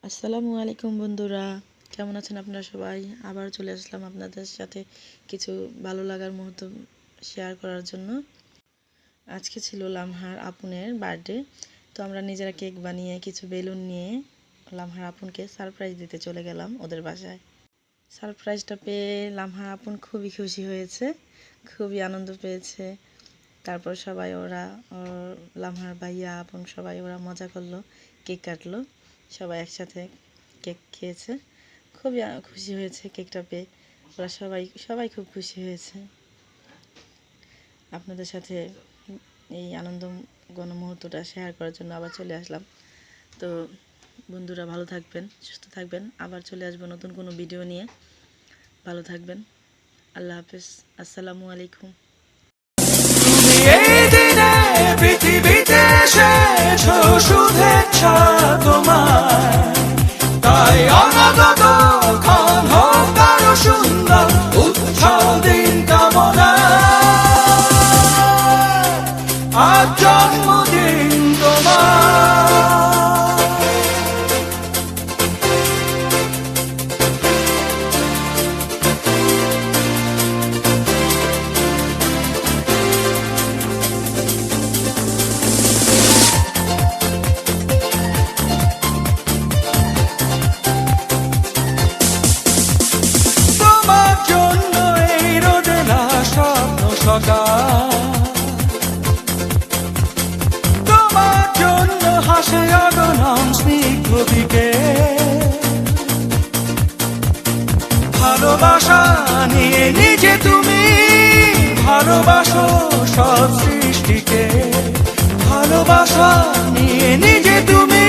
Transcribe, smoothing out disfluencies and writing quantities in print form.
আসসালামু আলাইকুম বন্ধুরা, কেমন আছেন আপনারা সবাই? আবার চলে আসলাম আপনাদের সাথে কিছু ভালো লাগার মুহূর্ত শেয়ার করার জন্য। আজকে ছিল লামহার আপুনের বার্থডে, তো আমরা নিজেরা কেক বানিয়ে কিছু বেলুন নিয়ে লামহার আপুনকে সারপ্রাইজ দিতে চলে গেলাম ওদের বাসায়। সারপ্রাইজটা পেয়ে লামহার আপুন খুবই খুশি হয়েছে, খুবই আনন্দ পেয়েছে। তারপর সবাই লামহার ভাইয়া আপন সবাই মজা করলো, কেক কাটলো, সবাই একসাথে কেক খেয়েছে। খুবই খুশি হয়েছে কেকটা পেয়ে, ওরা সবাই খুব খুশি হয়েছে। আপনাদের সাথে এই আনন্দ ঘন মুহূর্তটা শেয়ার করার জন্য আবার চলে আসলাম। তো বন্ধুরা ভালো থাকবেন, সুস্থ থাকবেন, আবার চলে আসবো নতুন কোনো ভিডিও নিয়ে। ভালো থাকবেন, আল্লাহ হাফেজ, আসসালামু আলাইকুম। পৃথিবীতে এসেছো শুভেচ্ছা তোমার, তাই অনাগত ক্ষণ হোক আরো সুন্দর উৎসব দিন কামনা। আজ জন্মদিন তোমার। তোমার জন্য হাসে অগণন স্নিগ্ধ দিকে, ভালোবাসা নিয়ে নিজে তুমি ভালোবাসো সব সৃষ্টিকে, ভালোবাসা নিয়ে নিজে তুমি।